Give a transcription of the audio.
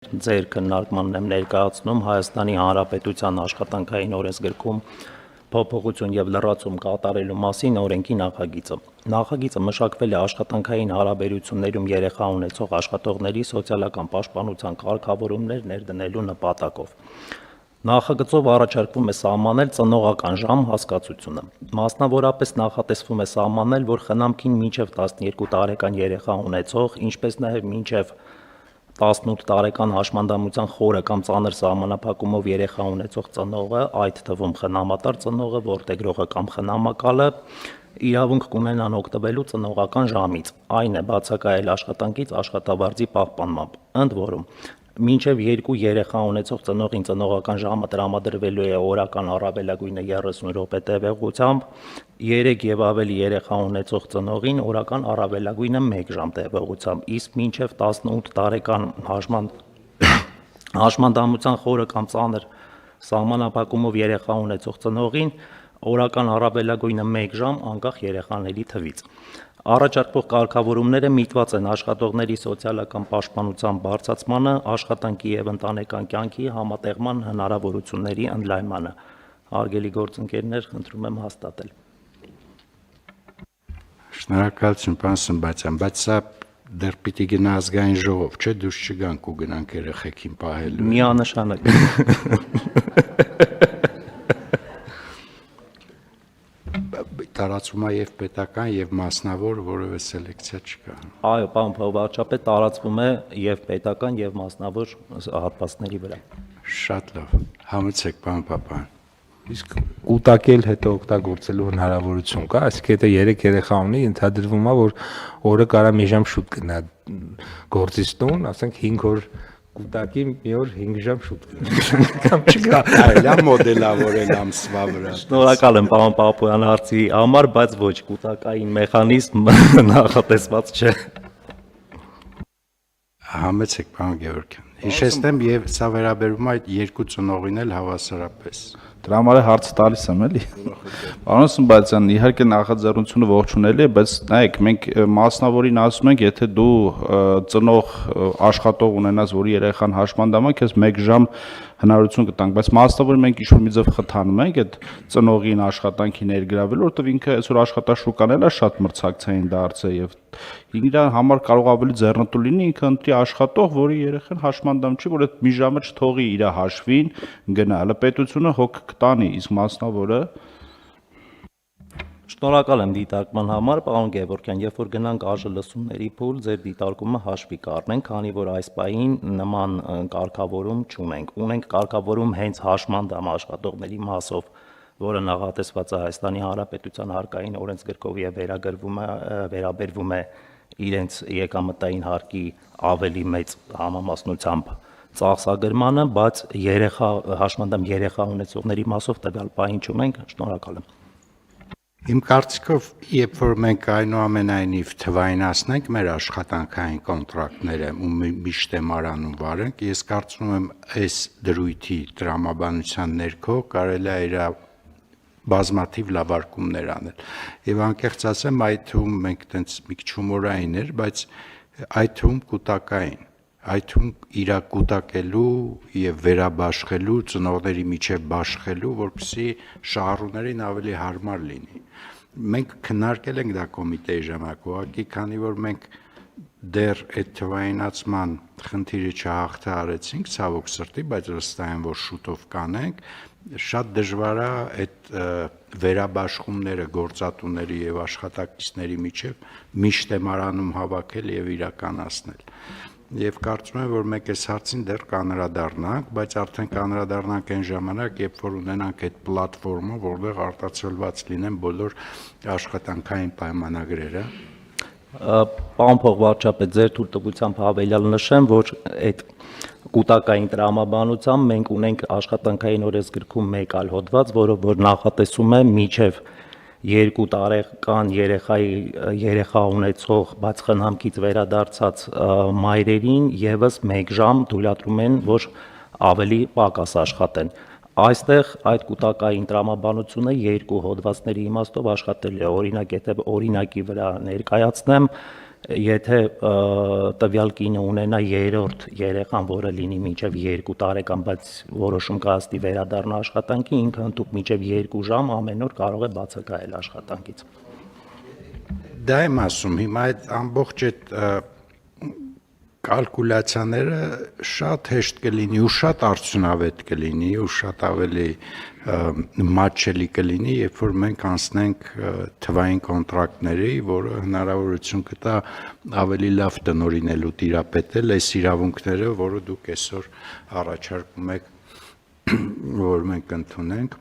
Ձեր քննարկմանն եմ ներկայացնում Հայաստանի Հանրապետության աշխատանքային օրենսգրքում փոփոխություն եւ լրացում կատարելու մասին օրենքի նախագիծը։ Նախագիծը մշակվել է աշխատանքային հարաբերություններում երեխա ունեցող աշխատողների սոցիալական պաշտպանության կարգավորումներ ներդնելու նպատակով։ Նախագծով առաջարկվում է սահմանել ծնողական ժամ հասկացությունը։ Մասնավորապես նախատեսվում է սահմանել, որ խնամքին մինչև 12 տարեկան երեխա ունեցող, ինչպես նաև մինչև 18 տարեկան հաշմանդամության խորը կամ ծանր սահմանափակումով երեխա ունեցող ծնողը, այդ թվում խնամատար ծնողը, որդեգրողը կամ խնամակալը, իրավունք կունենան օգտվելու ծնողական ժամից, այն է բացակայել աշխատանքից աշխատավարձի պահպանմամբ, ընդ որում մինչև 2 երեխա ունեցող ծնողին ծնողական ժամը տրամադրվելու է օրական առավելագույնը 30 րոպե տևողությամբ, 3 եւ ավելի երեխա ունեցող ծնողին օրական առավելագույնը 1 ժամ տևողությամբ, իսկ մինչև 18 տարեկան հաշմանդամության խորը կամ ծանր սահմանափակումով երեխա ունեցող ծնողին օրական առավելագույնը 1 ժամ անկախ երեխաների թվից։ Առաջարկվող կարգավորումները միտված են աշխատողների սոցիալական պաշտպանության բարձրացմանը, աշխատանքի եւ ընտանեկան կյանքի համատեղման հնարավորությունների ընդլայնմանը։ Հարգելի գործընկերներ, խնդրում եմ հաստատել։ Շնորհակալություն, պարոն Սմբատյան, բայց սա դեռ պիտի գնա ազգային ժողով, չէ՞, դուրս չգանք ու գնանք երեխեքին պահելու։ Միանշանակ։ Տարածվում է եւ պետական եւ մասնավոր, որևէ սելեկցիա չկա։ Այո, պարոն փոխվարչապետ, տարածվում է եւ պետական եւ մասնավոր հատվածների վրա։ Շատ լավ։ Համեցեք, պարոն Պապյան։ Իսկ կուտակել հետո օգտագործելու հնարավորություն կա, այսինքն եթե 3 երեխա ունի, ենթադրվում է, որ օրը կարա մի ժամ շուտ գնա գործից տուն, ասենք 5 օր կուտակի, մի օր 5 ժամ շուտ կամ չկա։ Այլա մոդելավորել ամսվա վրա։ Շնորհակալ եմ պարոն Պապոյան հարցի համար, բայց ոչ, կուտակային մեխանիզմ նախատեսված չէ։ Համեցեք, պարոն Գևորգյան։ Հիշեցնեմ եւ սա վերաբերում է այդ 2 ծնողին էլ հավասարապես։ Դրա համար հարցը տալիս եմ, էլի։ Պարոն Սմբատյան, իհարկե նախաձեռնությունը ողջունելի է, բայց նայեք, մենք մասնավորին ասում ենք, եթե դու ծնող աշխատող ունենաս, որի երեխան հաշմանդամ է, քեզ 1 ժամ հնարավորություն կտանք, բայց մասնավորին մենք ինչ-որ մի ձև խթանում ենք այդ ծնողին աշխատանքի ներգրավելու, որովհետև ինքը այսօր աշխատաշուկան էլ է շատ մրցակցային դարձել եւ իր համար կարող ավելի ձեռնտու լինի ինքը ընտրի աշխատող, որի երեխան հաշմանդամ չի, որ այդ մի ժամը չթողի իր հաշվին գնա, հələ պետությունը հոգ կտանի, իսկ մասնավորը Շնորհակալ եմ դիտարկման համար, պարոն Գևորգյան, երբ որ գնանք ԱԺԼՍ-ների փուլ, ձեր դիտարկումը հաշվի կառնենք, քանի որ այս պահին նման կարգավորում չունենք։ Ունենք կարգավորում հենց հաշմանդամ աշխատողների մասով, որը նախատեսված է Հայաստանի Հանրապետության հարկային օրենսգրքով եւ վերաբերվում է իրենց եկամտային հարկի ավելի մեծ համամասնությամբ ծախսագրմանը, բայց հաշմանդամ երեխա ունեցողների մասով տվյալ պահին չունենք, շնորհակալ եմ։ Իմ կարծիքով, երբ որ մենք այնուամենայնիվ թվայնացնենք մեր աշխատանքային կոնտրակտները ու միշտ մարանում վարենք, ես կարծում եմ այս դրույթի տրամաբանության ներքո կարելի է իր բազմաթիվ լավարկումներ անել։ Եվ անկեղծ ասեմ, այդ թվում մենք տենց մի քիչ հումորային էր, բայց այդ թվում կուտակային, այդ թվում իր կուտակելու եւ վերաբաշխելու, ծնողների միջև բաշխելու, որպեսզի շահառուներին ավելի հարմար լինի։ Մենք քննարկել ենք դա կոմիտեի ժամանակ, ուղղակի քանի որ մենք դեռ այդ թվայնացման խնդիրը չհաղթահարեցինք, ցավոք սրտի, բայց վստահ եմ, որ շուտով կանենք, շատ դժվար է այդ վերաբաշխումները գործատուների եւ աշխատակիցների միջև միշտ մարանում հավաքել եւ իրականացնել։ Եվ կարծում եմ, որ մենք այս հարցին դեռ կանրադառնանք, բայց արդեն կանրադառնանք այն ժամանակ, երբ որ ունենանք այդ պլատֆորմը, որտեղ արտացոլված լինեն բոլոր աշխատանքային պայմանագրերը։ Պարոն փոխվարչապետ, ձեր թույլտվությամբ հավելյալ նշեմ, որ այդ կուտակային տրամաբանությամբ մենք ունենք աշխատանքային օրենսգրքում մեկ այլ հոդված, որը որ նախատեսում է միջև 2 տարեկան երեխա ունեցող, բայց խնամքից վերադարձած մայրերին եւս 1 ժամ թույլատրում են, որ ավելի պակաս աշխատեն։ Այստեղ այդ կուտակային տրամաբանությունը 2 հոդվածների իմաստով աշխատել է, օրինակ, եթե օրինակի վրա ներկայացնեմ, եթե տվյալ կինը ունենա երրորդ երեխան, որը լինի մինչև 2 տարեկան, բայց որոշում կայացնի վերադառնա աշխատանքի, ինքը ընդհանուր մինչև 2 ժամ ամեն օր կարող է բացակայել աշխատանքից։ Դա եմ ասում, հիմա այդ ամբողջ այդ կալկուլյացիաները շատ հեշտ կլինի ու շատ արդյունավետ կլինի ու շատ ավելի մատչելի կլինի, երբ որ մենք անցնենք թվային կոնտրակտների, որը հնարավորություն կտա ավելի լավ տնօրինելու տիրապետել այս իրավունքները, որը դուք այսօր առաջարկում եք, որ մենք ընդունենք։